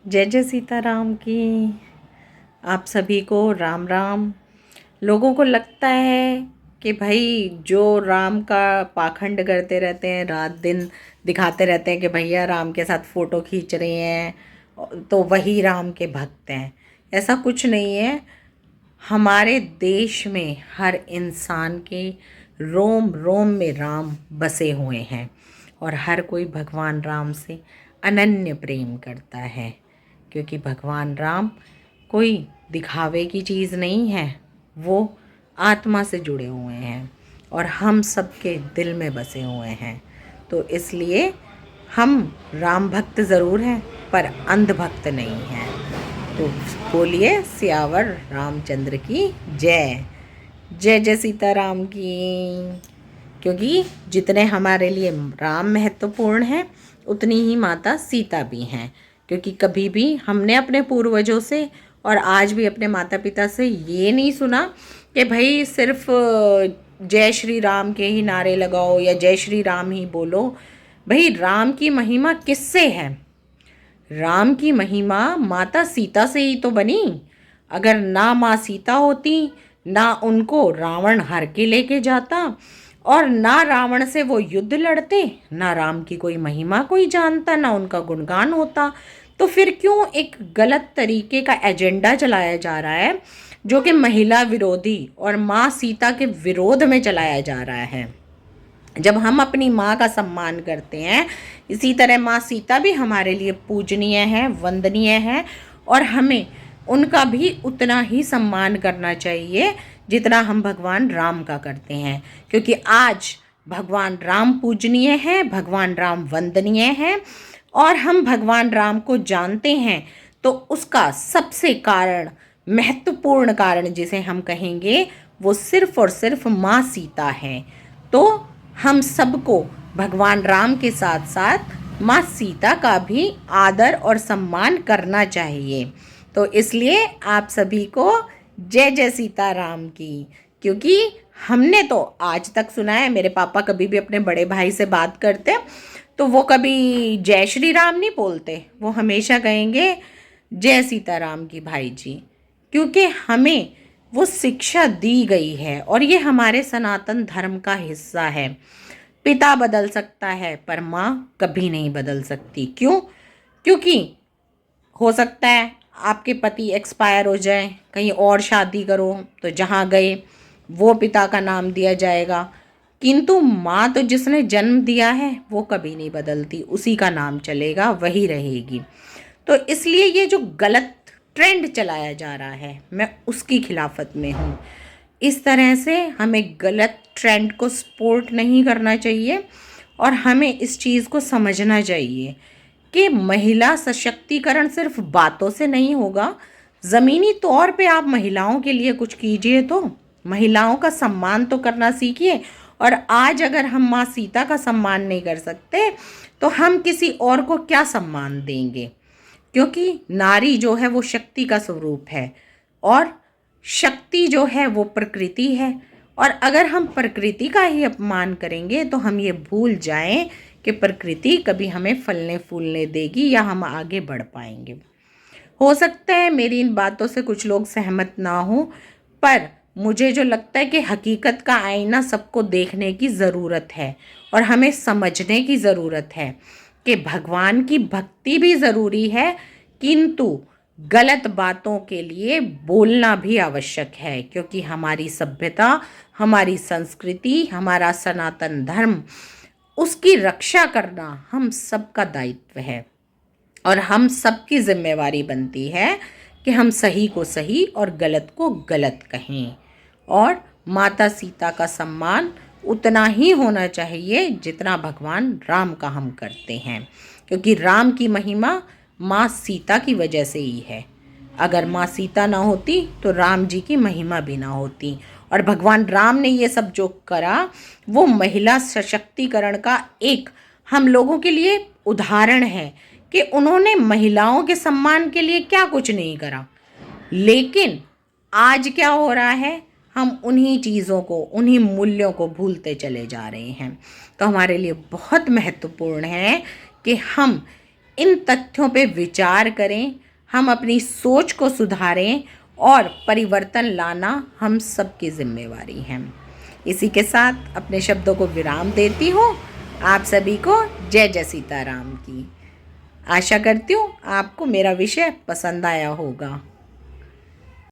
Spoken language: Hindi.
जय जय सीताराम की। आप सभी को राम राम। लोगों को लगता है कि भाई जो राम का पाखंड करते रहते हैं, रात दिन दिखाते रहते हैं कि भैया राम के साथ फ़ोटो खींच रहे हैं तो वही राम के भक्त हैं। ऐसा कुछ नहीं है। हमारे देश में हर इंसान के रोम रोम में राम बसे हुए हैं और हर कोई भगवान राम से अनन्य प्रेम करता है, क्योंकि भगवान राम कोई दिखावे की चीज़ नहीं है। वो आत्मा से जुड़े हुए हैं और हम सबके दिल में बसे हुए हैं। तो इसलिए हम राम भक्त ज़रूर हैं पर अंध भक्त नहीं हैं। तो बोलिए सियावर रामचंद्र की जय। जय जय सीताराम की। क्योंकि जितने हमारे लिए राम महत्वपूर्ण हैं उतनी ही माता सीता भी हैं। क्योंकि कभी भी हमने अपने पूर्वजों से और आज भी अपने माता पिता से ये नहीं सुना कि भाई सिर्फ जय श्री राम के ही नारे लगाओ या जय श्री राम ही बोलो। भाई राम की महिमा किससे है? राम की महिमा माता सीता से ही तो बनी। अगर ना माँ सीता होती, ना उनको रावण हर के लेके जाता और ना रावण से वो युद्ध लड़ते, ना राम की कोई महिमा कोई जानता, ना उनका गुणगान होता, तो फिर क्यों एक गलत तरीके का एजेंडा चलाया जा रहा है जो कि महिला विरोधी और माँ सीता के विरोध में चलाया जा रहा है। जब हम अपनी माँ का सम्मान करते हैं, इसी तरह माँ सीता भी हमारे लिए पूजनीय है, वंदनीय है और हमें उनका भी उतना ही सम्मान करना चाहिए जितना हम भगवान राम का करते हैं। क्योंकि आज भगवान राम पूजनीय है, भगवान राम वंदनीय है और हम भगवान राम को जानते हैं। तो उसका सबसे कारण, महत्वपूर्ण कारण जिसे हम कहेंगे, वो सिर्फ और सिर्फ माँ सीता है। तो हम सबको भगवान राम के साथ साथ माँ सीता का भी आदर और सम्मान करना चाहिए। तो इसलिए आप सभी को जय जय सीताराम की। क्योंकि हमने तो आज तक सुना है, मेरे पापा कभी भी अपने बड़े भाई से बात करते तो वो कभी जय श्री राम नहीं बोलते, वो हमेशा कहेंगे जय सीताराम की भाई जी। क्योंकि हमें वो शिक्षा दी गई है और ये हमारे सनातन धर्म का हिस्सा है। पिता बदल सकता है पर माँ कभी नहीं बदल सकती। क्यों? क्योंकि हो सकता है आपके पति एक्सपायर हो जाए, कहीं और शादी करो तो जहाँ गए वो पिता का नाम दिया जाएगा, किंतु माँ तो जिसने जन्म दिया है वो कभी नहीं बदलती, उसी का नाम चलेगा, वही रहेगी। तो इसलिए ये जो गलत ट्रेंड चलाया जा रहा है, मैं उसकी खिलाफत में हूँ। इस तरह से हमें गलत ट्रेंड को सपोर्ट नहीं करना चाहिए और हमें इस चीज़ को समझना चाहिए कि महिला सशक्तिकरण सिर्फ बातों से नहीं होगा। ज़मीनी तौर पे आप महिलाओं के लिए कुछ कीजिए, तो महिलाओं का सम्मान तो करना सीखिए। और आज अगर हम माँ सीता का सम्मान नहीं कर सकते तो हम किसी और को क्या सम्मान देंगे? क्योंकि नारी जो है वो शक्ति का स्वरूप है और शक्ति जो है वो प्रकृति है। और अगर हम प्रकृति का ही अपमान करेंगे तो हम ये भूल जाएं कि प्रकृति कभी हमें फलने फूलने देगी या हम आगे बढ़ पाएंगे। हो सकता है मेरी इन बातों से कुछ लोग सहमत ना हो, पर मुझे जो लगता है कि हकीकत का आईना सबको देखने की ज़रूरत है और हमें समझने की ज़रूरत है कि भगवान की भक्ति भी ज़रूरी है, किंतु गलत बातों के लिए बोलना भी आवश्यक है। क्योंकि हमारी सभ्यता, हमारी संस्कृति, हमारा सनातन धर्म, उसकी रक्षा करना हम सबका दायित्व है और हम सबकी जिम्मेवारी बनती है कि हम सही को सही और गलत को गलत कहें। और माता सीता का सम्मान उतना ही होना चाहिए जितना भगवान राम का हम करते हैं। क्योंकि राम की महिमा माँ सीता की वजह से ही है। अगर माँ सीता ना होती तो राम जी की महिमा भी ना होती। और भगवान राम ने ये सब जो करा वो महिला सशक्तिकरण का एक हम लोगों के लिए उदाहरण है कि उन्होंने महिलाओं के सम्मान के लिए क्या कुछ नहीं करा। लेकिन आज क्या हो रहा है, हम उन्हीं चीज़ों को, उन्हीं मूल्यों को भूलते चले जा रहे हैं। तो हमारे लिए बहुत महत्वपूर्ण है कि हम इन तथ्यों पे विचार करें, हम अपनी सोच को सुधारें और परिवर्तन लाना हम सबकी जिम्मेवारी है। इसी के साथ अपने शब्दों को विराम देती हूँ। आप सभी को जय जय सीताराम की। आशा करती हूँ आपको मेरा विषय पसंद आया होगा।